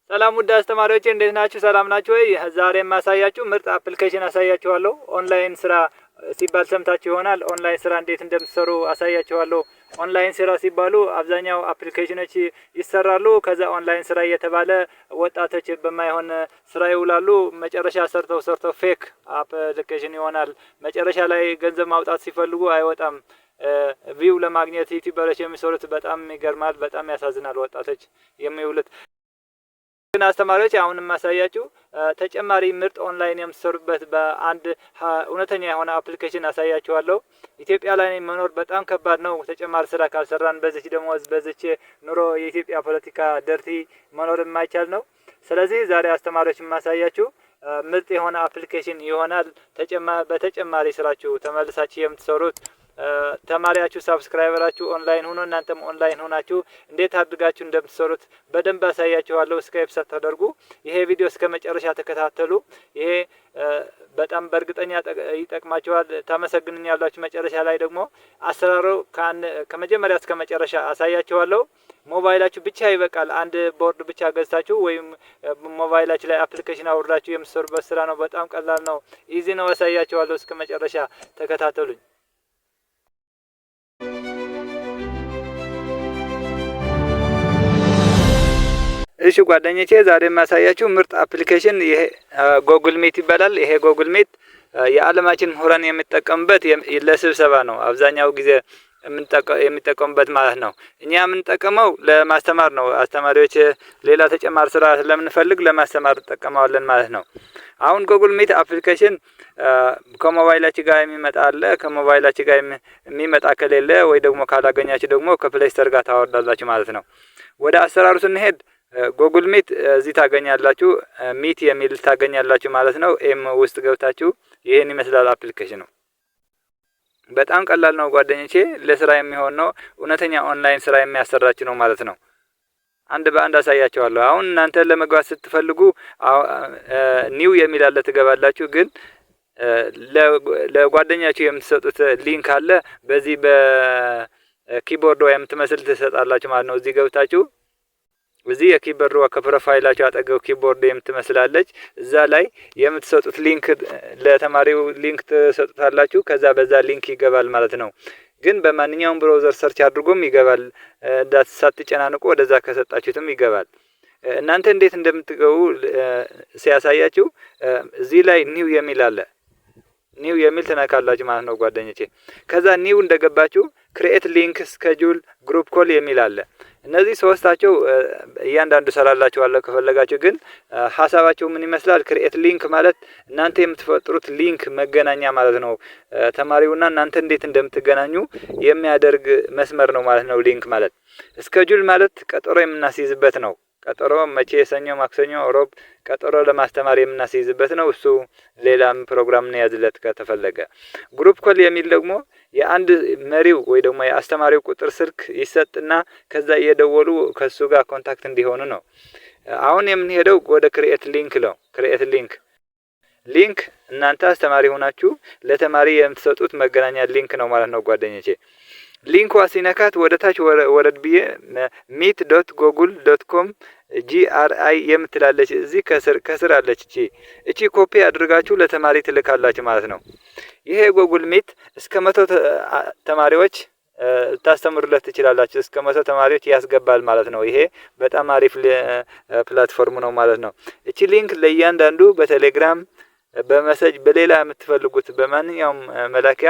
ሰላም ውድ አስተማሪዎች እንዴት ናችሁ? ሰላም ናችሁ ወይ? ዛሬ የማሳያችሁ ምርጥ አፕሊኬሽን አሳያችኋለሁ። ኦንላይን ስራ ሲባል ሰምታችሁ ይሆናል። ኦንላይን ስራ እንዴት እንደምትሰሩ አሳያችኋለሁ። ኦንላይን ስራ ሲባሉ አብዛኛው አፕሊኬሽኖች ይሰራሉ። ከዛ ኦንላይን ስራ እየተባለ ወጣቶች በማይሆን ስራ ይውላሉ። መጨረሻ ሰርተው ፌክ አፕሊኬሽን ይሆናል። መጨረሻ ላይ ገንዘብ ማውጣት ሲፈልጉ አይወጣም። ቪው ለማግኘት ዩቲዩበሮች የሚሰሩት በጣም ይገርማል። በጣም ያሳዝናል። ወጣቶች የሚውሉት ግን አስተማሪዎች አሁን ማሳያችሁ ተጨማሪ ምርጥ ኦንላይን የምትሰሩበት በአንድ እውነተኛ የሆነ አፕሊኬሽን አሳያችኋለሁ። ኢትዮጵያ ላይ መኖር በጣም ከባድ ነው። ተጨማሪ ስራ ካልሰራን በዚህ ደሞዝ በዚህ ኑሮ የኢትዮጵያ ፖለቲካ ደርቲ መኖር የማይቻል ነው። ስለዚህ ዛሬ አስተማሪዎች ማሳያችሁ ምርጥ የሆነ አፕሊኬሽን ይሆናል። በተጨማሪ ስራችሁ ተመልሳችሁ የምትሰሩት ተማሪያችሁ ሳብስክራይበራችሁ ኦንላይን ሆኖ እናንተም ኦንላይን ሆናችሁ እንዴት አድርጋችሁ እንደምትሰሩት በደንብ አሳያችኋለሁ። ስካይፕ ሳታደርጉ ይሄ ቪዲዮ እስከ መጨረሻ ተከታተሉ። ይሄ በጣም በእርግጠኛ ይጠቅማችኋል። ታመሰግኑኛላችሁ። መጨረሻ ላይ ደግሞ አሰራሩ ከመጀመሪያ እስከ መጨረሻ አሳያችኋለሁ። ሞባይላችሁ ብቻ ይበቃል። አንድ ቦርድ ብቻ ገዝታችሁ ወይም ሞባይላችሁ ላይ አፕሊኬሽን አውርዳችሁ የምትሰሩበት ስራ ነው። በጣም ቀላል ነው። ኢዚ ነው። አሳያችኋለሁ። እስከ መጨረሻ ተከታተሉኝ። እሺ ጓደኞቼ ዛሬ የማሳያችሁ ምርጥ አፕሊኬሽን ይሄ ጎግል ሚት ይባላል። ይሄ ጎግል ሚት የዓለማችን ምሁራን የሚጠቀሙበት ለስብሰባ ነው። አብዛኛው ጊዜ የሚጠቀሙበት ማለት ነው። እኛ የምንጠቀመው ለማስተማር ነው። አስተማሪዎች ሌላ ተጨማሪ ስራ ስለምንፈልግ ለማስተማር እንጠቀመዋለን ማለት ነው። አሁን ጎግል ሚት አፕሊኬሽን ከሞባይላችሁ ጋር የሚመጣ አለ። ከሞባይላችሁ ጋር የሚመጣ ከሌለ ወይ ደግሞ ካላገኛችሁ ደግሞ ከፕሌይ ስቶር ጋር ታወርዳላችሁ ማለት ነው። ወደ አሰራሩ ስንሄድ ጎግል ሚት እዚህ ታገኛላችሁ። ሚት የሚል ታገኛላችሁ ማለት ነው። ኤም ውስጥ ገብታችሁ ይሄን ይመስላል አፕሊኬሽኑ። በጣም ቀላል ነው ጓደኞቼ። ለስራ የሚሆን ነው። እውነተኛ ኦንላይን ስራ የሚያሰራችሁ ነው ማለት ነው። አንድ በአንድ አሳያችኋለሁ። አሁን እናንተ ለመግባት ስትፈልጉ ኒው የሚል አለ ትገባላችሁ። ግን ለጓደኛችሁ የምትሰጡት ሊንክ አለ። በዚህ በኪቦርድ የምትመስል ትሰጣላችሁ ማለት ነው። እዚህ ገብታችሁ እዚህ የኪቦርድ ከፕሮፋይላችሁ አጠገብ ኪቦርድ የምትመስላለች እዛ ላይ የምትሰጡት ሊንክ ለተማሪው ሊንክ ትሰጡታላችሁ። ከዛ በዛ ሊንክ ይገባል ማለት ነው። ግን በማንኛውም ብራውዘር ሰርች አድርጎም ይገባል። ሳትጨናንቁ ወደዛ ከሰጣችሁትም ይገባል። እናንተ እንዴት እንደምትገቡ ሲያሳያችሁ እዚህ ላይ ኒው የሚል አለ። ኒው የሚል ትነካላችሁ ማለት ነው ጓደኞቼ። ከዛ ኒው እንደገባችሁ ክሬኤት ሊንክ ስኬጁል ግሩፕ ኮል የሚል አለ። እነዚህ ሶስታቸው እያንዳንዱ ሰራላችኋለሁ ከፈለጋችሁ። ግን ሐሳባቸው ምን ይመስላል? ክሬኤት ሊንክ ማለት እናንተ የምትፈጥሩት ሊንክ መገናኛ ማለት ነው። ተማሪውና እናንተ እንዴት እንደምትገናኙ የሚያደርግ መስመር ነው ማለት ነው ሊንክ ማለት። ስኬጁል ማለት ቀጠሮ የምናስይዝበት ነው። ቀጠሮ መቼ? ሰኞ፣ ማክሰኞ፣ ሮብ ቀጠሮ ለማስተማር የምናስይዝበት ነው። እሱ ሌላም ፕሮግራም ነው ያዝለት ከተፈለገ። ግሩፕ ኮል የሚል ደግሞ የአንድ መሪው ወይ ደግሞ የአስተማሪው ቁጥር ስልክ ይሰጥና ከዛ እየደወሉ ከሱ ጋር ኮንታክት እንዲሆኑ ነው። አሁን የምንሄደው ወደ ክሬኤት ሊንክ ነው። ክሬኤት ሊንክ እናንተ አስተማሪ ሆናችሁ ለተማሪ የምትሰጡት መገናኛ ሊንክ ነው ማለት ነው ጓደኞቼ። ሊንኳ ሲነካት ወደ ታች ወረድ ብዬ meet.google.com GRI የምትላለች እዚህ ከስር አለች። እቺ ኮፒ አድርጋችሁ ለተማሪ ትልካላችሁ ማለት ነው። ይሄ ጎግል ሚት እስከ 100 ተማሪዎች ታስተምሩለት ትችላላችሁ። እስከ 100 ተማሪዎች ያስገባል ማለት ነው። ይሄ በጣም አሪፍ ፕላትፎርም ነው ማለት ነው። እቺ ሊንክ ለእያንዳንዱ በቴሌግራም በመሰጅ በሌላ የምትፈልጉት በማንኛውም መላኪያ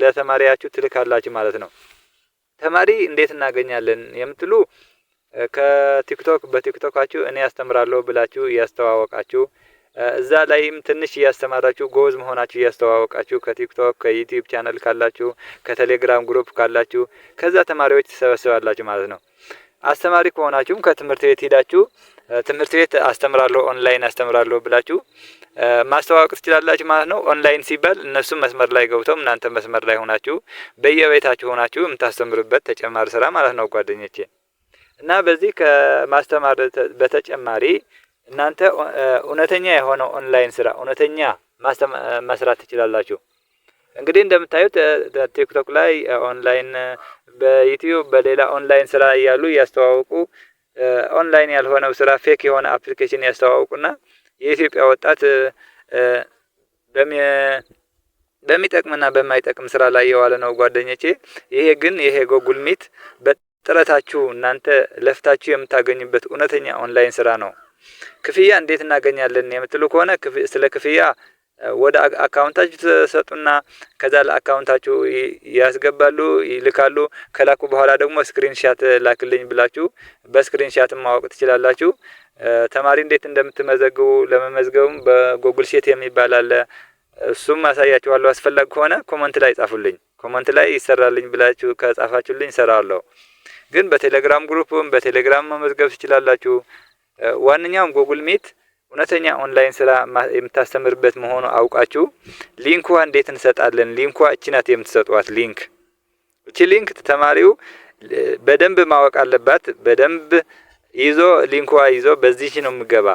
ለተማሪያችሁ ትልካላችሁ ማለት ነው። ተማሪ እንዴት እናገኛለን የምትሉ በቲክቶካችሁ እኔ ያስተምራለሁ ብላችሁ እያስተዋወቃችሁ እዛ ላይም ትንሽ እያስተማራችሁ ጎበዝ መሆናችሁ እያስተዋወቃችሁ ከቲክቶክ ከዩቲዩብ ቻናል ካላችሁ ከቴሌግራም ግሩፕ ካላችሁ ከዛ ተማሪዎች ተሰበስባላችሁ ማለት ነው። አስተማሪ ከሆናችሁም ከትምህርት ቤት ሄዳችሁ ትምህርት ቤት አስተምራለሁ ኦንላይን አስተምራለሁ ብላችሁ ማስተዋወቅ ትችላላችሁ ማለት ነው። ኦንላይን ሲባል እነሱ መስመር ላይ ገብተው እናንተ መስመር ላይ ሆናችሁ በየቤታችሁ ሆናችሁ የምታስተምሩበት ተጨማሪ ስራ ማለት ነው ጓደኞቼ። እና በዚህ ከማስተማር በተጨማሪ እናንተ እውነተኛ የሆነ ኦንላይን ስራ እውነተኛ መስራት ትችላላችሁ። እንግዲህ እንደምታዩት ቲክቶክ ላይ ኦንላይን በዩቲዩብ በሌላ ኦንላይን ስራ ያሉ ያስተዋወቁ ኦንላይን ያልሆነው ስራ ፌክ የሆነ አፕሊኬሽን ያስተዋውቁና የኢትዮጵያ ወጣት በሚጠቅምና በማይጠቅም ስራ ላይ የዋለ ነው ጓደኞቼ። ይሄ ጉግል ሚት በጥረታችሁ እናንተ ለፍታችሁ የምታገኙበት እውነተኛ ኦንላይን ስራ ነው። ክፍያ እንዴት እናገኛለን የምትሉ ከሆነ ስለ ክፍያ ወደ አካውንታችሁ ተሰጡና ከዛ ለአካውንታችሁ ያስገባሉ ይልካሉ። ከላኩ በኋላ ደግሞ ስክሪንሻት ላክልኝ ብላችሁ በስክሪንሻት ማወቅ ትችላላችሁ። ተማሪ እንዴት እንደምትመዘግቡ ለመመዝገብም በጉግል ሺት የሚባል አለ። እሱም አሳያችኋለሁ። አስፈላጊ ከሆነ ኮሜንት ላይ ጻፉልኝ። ኮሜንት ላይ ይሰራልኝ ብላችሁ ከጻፋችሁልኝ እሰራለሁ። ግን በቴሌግራም ግሩፕም በቴሌግራም መመዝገብ ትችላላችሁ። ዋንኛውም ጉግል ሚት እውነተኛ ኦንላይን ስራ የምታስተምርበት መሆኑ አውቃችሁ ሊንኳ እንዴት እንሰጣለን? ሊንኳ እቺ ናት የምትሰጧት ሊንክ። እቺ ሊንክ ተማሪው በደንብ ማወቅ አለባት። በደንብ ሊንኳ ይዞ በዚህ ነው የምገባ።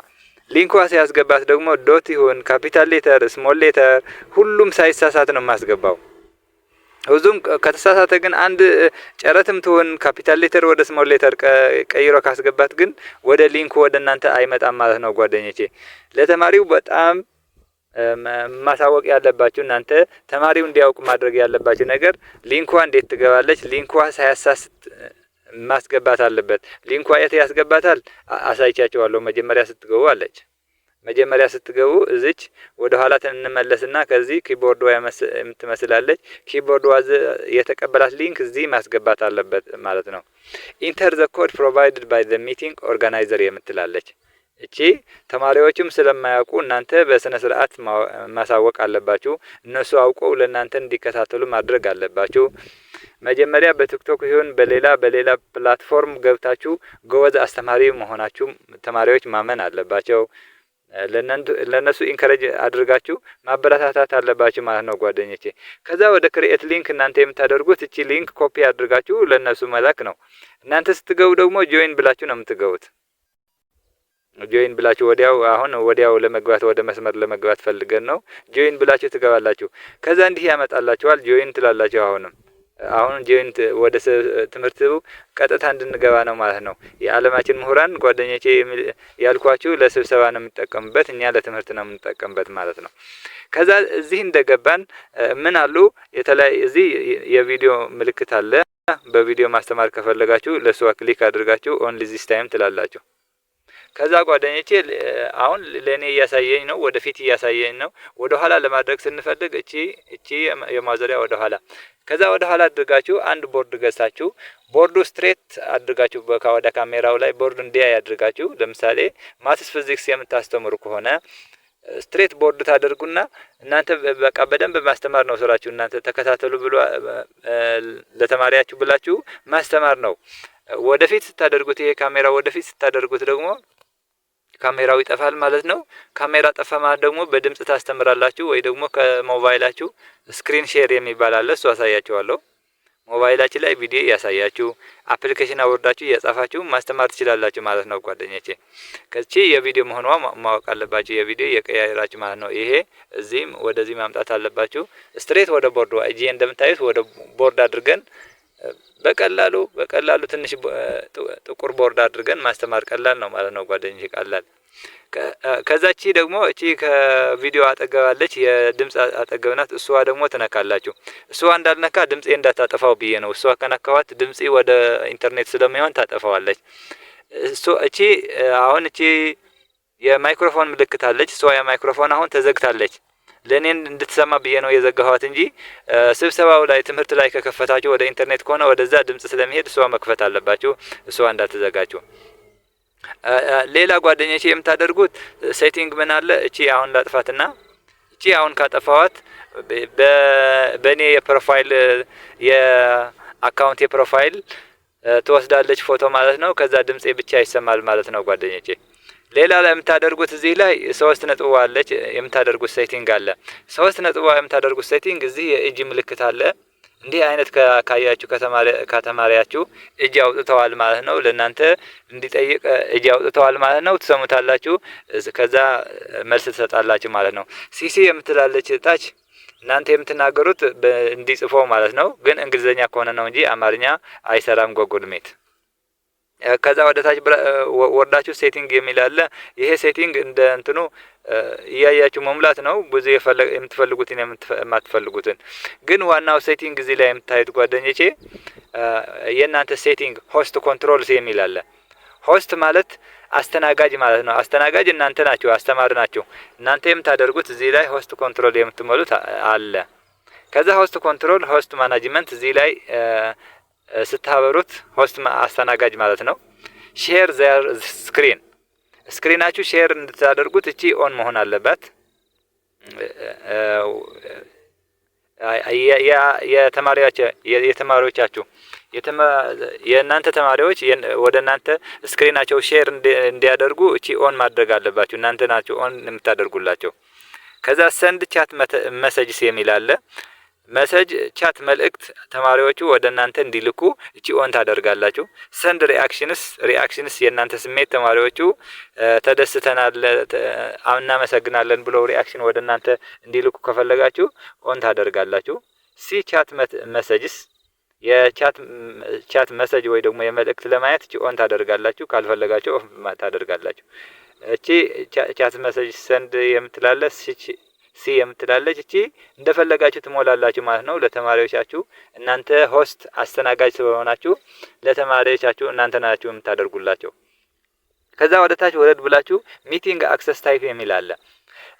ሊንኳ ሲያስገባት ደግሞ ዶት ይሁን ካፒታል ሌተር ስሞል ሌተር ሁሉም ሳይሳሳት ነው የማስገባው። ሁሉም ከተሳሳተ ግን አንድ ጨረትም ትሆን ካፒታል ሌተር ወደ ስሞል ሌተር ቀይሮ ካስገባት ግን ወደ ሊንኩ ወደ እናንተ አይመጣም ማለት ነው ጓደኞቼ። ለተማሪው በጣም ማሳወቅ ያለባችሁ እናንተ ተማሪው እንዲያውቅ ማድረግ ያለባችሁ ነገር ሊንኳ እንዴት ትገባለች? ሊንኳ ሳያሳስት ማስገባት አለበት። ሊንኳ የት ያስገባታል? አሳይቻችኋለሁ። መጀመሪያ ስትገቡ እዚች ወደ ኋላ እንመለስና ከዚህ ኪቦርድ የምትመስላለች ኪቦርድ የተቀበላት ሊንክ እዚህ ማስገባት አለበት ማለት ነው። ኢንተር ዘ ኮድ ፕሮቫይድድ ባይ ዘ ሚቲንግ ኦርጋናይዘር የምትላለች። እቺ ተማሪዎችም ስለማያውቁ እናንተ በስነ ስርዓት ማሳወቅ አለባችሁ። እነሱ አውቀው ለእናንተ እንዲከታተሉ ማድረግ አለባችሁ። መጀመሪያ በቲክቶክ ይሁን በሌላ ፕላትፎርም ገብታችሁ ጎበዝ አስተማሪ መሆናችሁ ተማሪዎች ማመን አለባቸው። ለነሱ ኢንከሬጅ አድርጋችሁ ማበረታታት አለባችሁ ማለት ነው ጓደኞቼ። ከዛ ወደ ክሬኤት ሊንክ እናንተ የምታደርጉት እቺ ሊንክ ኮፒ አድርጋችሁ ለነሱ መላክ ነው። እናንተ ስትገቡ ደግሞ ጆይን ብላችሁ ነው የምትገቡት። ጆይን ብላችሁ ወዲያው ለመግባት ወደ መስመር ለመግባት ፈልገን ነው ጆይን ብላችሁ ትገባላችሁ። ከዛ እንዲህ ያመጣላችኋል። ጆይን ትላላችሁ። አሁን ጆይንት ወደ ትምህርቱ ቀጥታ እንድንገባ ነው ማለት ነው። የዓለማችን ምሁራን ጓደኞቼ ያልኳችሁ ለስብሰባ ነው የሚጠቀሙበት፣ እኛ ለትምህርት ነው የምንጠቀምበት ማለት ነው። ከዛ እዚህ እንደገባን ምን አሉ እዚህ የቪዲዮ ምልክት አለ። በቪዲዮ ማስተማር ከፈለጋችሁ ለሷ ክሊክ አድርጋችሁ ኦንሊ ዚስ ታይም ትላላችሁ። ከዛ ጓደኞቼ አሁን ለኔ እያሳየኝ ነው፣ ወደፊት እያሳየኝ ነው። ወደ ኋላ ለማድረግ ስንፈልግ እቺ የማዞሪያ ወደ ኋላ ከዛ ወደ ኋላ አድርጋችሁ አንድ ቦርድ ገዝታችሁ ቦርዱ ስትሬት አድርጋችሁ ወደ ካሜራው ላይ ቦርድ እንዲያይ አድርጋችሁ ለምሳሌ ማትስ ፊዚክስ የምታስተምሩ ከሆነ ስትሬት ቦርድ ታደርጉና እናንተ በቃ በደንብ ማስተማር ነው ስራችሁ። እናንተ ተከታተሉ ብሎ ለተማሪያችሁ ብላችሁ ማስተማር ነው። ወደፊት ስታደርጉት ይሄ ካሜራ ወደፊት ስታደርጉት ደግሞ ካሜራው ይጠፋል ማለት ነው። ካሜራ ጠፋ ማለት ደግሞ በድምጽ ታስተምራላችሁ ወይ ደግሞ ከሞባይላችሁ ስክሪን ሼር የሚባል አለ። እሱ አሳያችኋለሁ። ሞባይላችሁ ላይ ቪዲዮ ያሳያችሁ አፕሊኬሽን አወርዳችሁ እያጻፋችሁ ማስተማር ትችላላችሁ ማለት ነው ጓደኞቼ። ከዚህ የቪዲዮ መሆኗ ማወቅ አለባችሁ። የቪዲዮ የቀያየራችሁ ማለት ነው። ይሄ እዚህም ወደዚህ ማምጣት አለባችሁ። ስትሬት ወደ ቦርዱ እጂ እንደምታዩት ወደ ቦርድ አድርገን በቀላሉ ትንሽ ጥቁር ቦርድ አድርገን ማስተማር ቀላል ነው ማለት ነው ጓደኞቼ፣ ቀላል። ከዛቺ ደግሞ እቺ ከቪዲዮ አጠገባለች የድምጽ አጠገብናት። እሷ ደግሞ ትነካላችሁ። እሷ እንዳልነካ ድምጼ እንዳታጠፋው ብዬ ነው። እሷ ከነካዋት ድምጼ ወደ ኢንተርኔት ስለሚሆን ታጠፋዋለች። እቺ የማይክሮፎን ምልክት አለች። እሷ የማይክሮፎን አሁን ተዘግታለች። ለኔ እንድትሰማ ብዬ ነው የዘጋኋት እንጂ ስብሰባው ላይ ትምህርት ላይ ከከፈታችሁ ወደ ኢንተርኔት ከሆነ ወደዛ ድምጽ ስለሚሄድ እሷ መክፈት አለባችሁ። እሷ እንዳትዘጋችሁ። ሌላ ጓደኞቼ የምታደርጉት ሴቲንግ ምን አለ? እቺ አሁን ላጥፋትና እቺ አሁን ካጠፋዋት በኔ የአካውንት የፕሮፋይል ትወስዳለች ፎቶ ማለት ነው። ከዛ ድምጼ ብቻ ይሰማል ማለት ነው ጓደኞቼ። ሌላ ላይ የምታደርጉት እዚህ ላይ 3 ነጥብ አለች የምታደርጉት ሴቲንግ አለ። 3 ነጥብ የምታደርጉት ሴቲንግ እዚህ የእጅ ምልክት አለ። እንዲህ አይነት ካያችሁ ከተማሪያችሁ እጅ አውጥተዋል ማለት ነው። ለእናንተ እንዲጠይቅ እጅ አውጥተዋል ማለት ነው። ትሰሙታላችሁ። ከዛ መልስ ትሰጣላችሁ ማለት ነው። ሲሲ የምትላለች ታች እናንተ የምትናገሩት እንዲጽፈው ማለት ነው። ግን እንግሊዘኛ ከሆነ ነው እንጂ አማርኛ አይሰራም ጉግል ሚት። ከዛ ወደ ታች ወርዳችሁ ሴቲንግ የሚል አለ። ይሄ ሴቲንግ እንደ እንትኑ እያያችሁ መሙላት ነው። ብዙ የምትፈልጉትን የማትፈልጉትን ግን ዋናው ሴቲንግ እዚህ ላይ የምታዩት ጓደኞቼ የእናንተ ሴቲንግ ሆስት ኮንትሮልስ የሚል አለ። ሆስት ማለት አስተናጋጅ ማለት ነው። አስተናጋጅ እናንተ ናችሁ፣ አስተማሪ ናችሁ። እናንተ የምታደርጉት እዚህ ላይ ሆስት ኮንትሮል የምትሞሉት አለ። ከዛ ሆስት ኮንትሮል ሆስት ማናጅመንት እዚህ ላይ ስታበሩት ሆስት አስተናጋጅ ማለት ነው። ሼር ዘር ስክሪናችሁ ሼር እንድታደርጉት እቺ ኦን መሆን አለባት። የተማሪዎቻችሁ የእናንተ ተማሪዎች ወደ እናንተ ስክሪናቸው ሼር እንዲያደርጉ እቺ ኦን ማድረግ አለባችሁ። እናንተ ናችሁ ኦን የምታደርጉላቸው። ከዛ ሰንድ ቻት መሰጅስ የሚል አለ። መሰጅ ቻት መልእክት ተማሪዎቹ ወደ እናንተ እንዲልኩ እቺ ኦን ታደርጋላችሁ። ሰንድ ሪአክሽንስ የእናንተ ስሜት ተማሪዎቹ ተደስተናል፣ እናመሰግናለን ብለው ሪአክሽን ወደ እናንተ እንዲልኩ ከፈለጋችሁ ኦን ታደርጋላችሁ። ሲ ቻት መሰጅስ የቻት መሰጅ ወይ ደግሞ የመልእክት ለማየት እቺ ኦን ታደርጋላችሁ። ካልፈለጋችሁ ኦፍ ታደርጋላችሁ። እቺ ቻት መሰጅ ሰንድ የምትላለ ሲ የምትላለች እቺ እንደፈለጋችሁ ትሞላላችሁ ማለት ነው። ለተማሪዎቻችሁ እናንተ ሆስት አስተናጋጅ ስለሆናችሁ ለተማሪዎቻችሁ እናንተ ናችሁ የምታደርጉላቸው። ከዛ ወደ ታች ወረድ ብላችሁ ሚቲንግ አክሰስ ታይፕ የሚል አለ።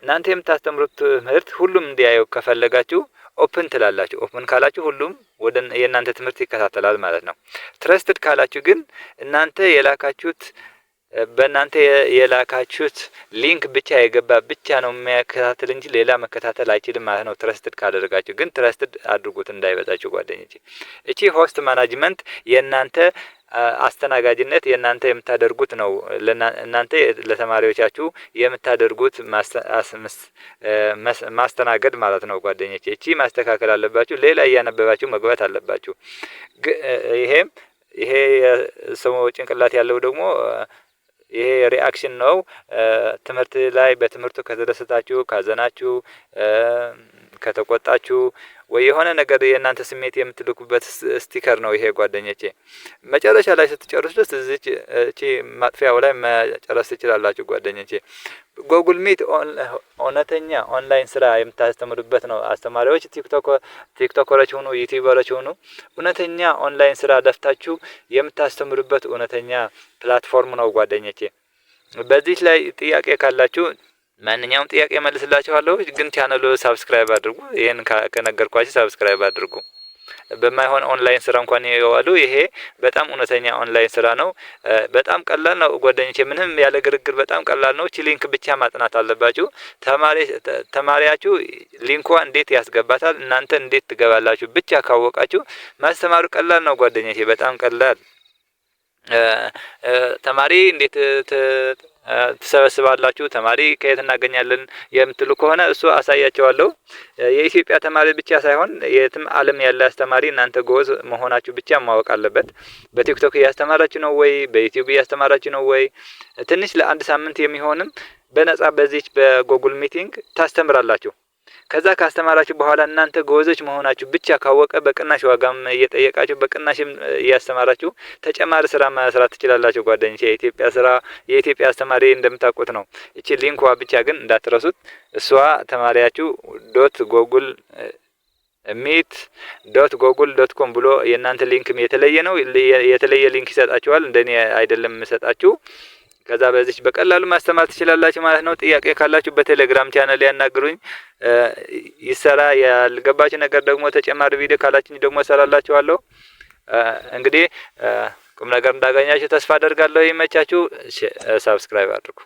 እናንተ የምታስተምሩት ትምህርት ሁሉም እንዲያየው ከፈለጋችሁ ኦፕን ትላላችሁ። ኦፕን ካላችሁ ሁሉም ወደ የእናንተ ትምህርት ይከታተላል ማለት ነው። ትረስትድ ካላችሁ ግን እናንተ የላካችሁት በእናንተ የላካችሁት ሊንክ ብቻ የገባ ብቻ ነው የሚከታተል እንጂ ሌላ መከታተል አይችልም ማለት ነው። ትረስትድ ካደረጋችሁ ግን ትረስትድ አድርጉት እንዳይበዛችሁ ጓደኞቼ። እቺ ሆስት ማናጅመንት የእናንተ አስተናጋጅነት የእናንተ የምታደርጉት ነው። እናንተ ለተማሪዎቻችሁ የምታደርጉት ማስተናገድ ማለት ነው ጓደኞቼ። እቺ ማስተካከል አለባችሁ። ሌላ እያነበባችሁ መግባት አለባችሁ። ይሄ ሰው ጭንቅላት ያለው ደግሞ ይሄ ሪአክሽን ነው። ትምህርት ላይ በትምህርቱ ከተደሰታችሁ፣ ካዘናችሁ፣ ከተቆጣችሁ ወይ የሆነ ነገር የእናንተ ስሜት የምትልኩበት ስቲከር ነው ይሄ ጓደኞቼ። መጨረሻ ላይ ስትጨርሱ እቺ ማጥፊያው ላይ መጨረስ ትችላላችሁ ጓደኞቼ። ጉግል ሚት እውነተኛ ኦንላይን ስራ የምታስተምሩበት ነው። አስተማሪዎች ቲክቶከሮች ሆኑ ዩቲዩበሮች ሆኑ እውነተኛ ኦንላይን ስራ ደፍታችሁ የምታስተምሩበት እውነተኛ ፕላትፎርም ነው ጓደኞቼ። በዚህ ላይ ጥያቄ ካላችሁ ማንኛውም ጥያቄ መልስላችኋለሁ። ግን ቻናሉ ሰብስክራይብ አድርጉ። ይሄን ከነገርኳችሁ ሰብስክራይብ አድርጉ። በማይሆን ኦንላይን ስራ እንኳን ይዋሉ። ይሄ በጣም እውነተኛ ኦንላይን ስራ ነው። በጣም ቀላል ነው ጓደኞቼ። ምንም ያለ ግርግር በጣም ቀላል ነው። እቺ ሊንክ ብቻ ማጥናት አለባችሁ። ተማሪያችሁ ሊንኳ እንዴት ያስገባታል፣ እናንተ እንዴት ትገባላችሁ ብቻ ካወቃችሁ ማስተማሩ ቀላል ነው ጓደኞቼ። በጣም ቀላል። ተማሪ እንዴት ትሰበስባላችሁ፣ ተማሪ ከየት እናገኛለን የምትሉ ከሆነ እሱ አሳያቸዋለሁ። የኢትዮጵያ ተማሪ ብቻ ሳይሆን የትም ዓለም ያለ አስተማሪ እናንተ ጎበዝ መሆናችሁ ብቻ ማወቅ አለበት። በቲክቶክ እያስተማራችሁ ነው ወይ፣ በዩቲዩብ እያስተማራችሁ ነው ወይ፣ ትንሽ ለአንድ ሳምንት የሚሆንም በነጻ በዚች በጉግል ሚቲንግ ታስተምራላችሁ። ከዛ ካስተማራችሁ በኋላ እናንተ ጎበዞች መሆናችሁ ብቻ ካወቀ በቅናሽ ዋጋም እየጠየቃችሁ በቅናሽም እያስተማራችሁ ተጨማሪ ስራ መስራት ትችላላችሁ ጓደኞቼ። የኢትዮጵያ አስተማሪ እንደምታውቁት ነው። እቺ ሊንኳ ብቻ ግን እንዳትረሱት። እሷ ተማሪያችሁ .google.meet.google.com ብሎ የእናንተ ሊንክም የተለየ ነው። የተለየ ሊንክ ይሰጣችኋል። እንደኔ አይደለም የምሰጣችሁ። ከዛ በዚህ በቀላሉ ማስተማር ትችላላችሁ ማለት ነው። ጥያቄ ካላችሁ በቴሌግራም ቻናል ያናግሩኝ። ይሰራ ያልገባችሁ ነገር ደግሞ ተጨማሪ ቪዲዮ ካላችሁ ደግሞ ሰራላችኋለሁ። እንግዲህ ቁም ነገር እንዳገኛችሁ ተስፋ አደርጋለሁ። ይመቻችሁ። ሰብስክራይብ አድርጉ።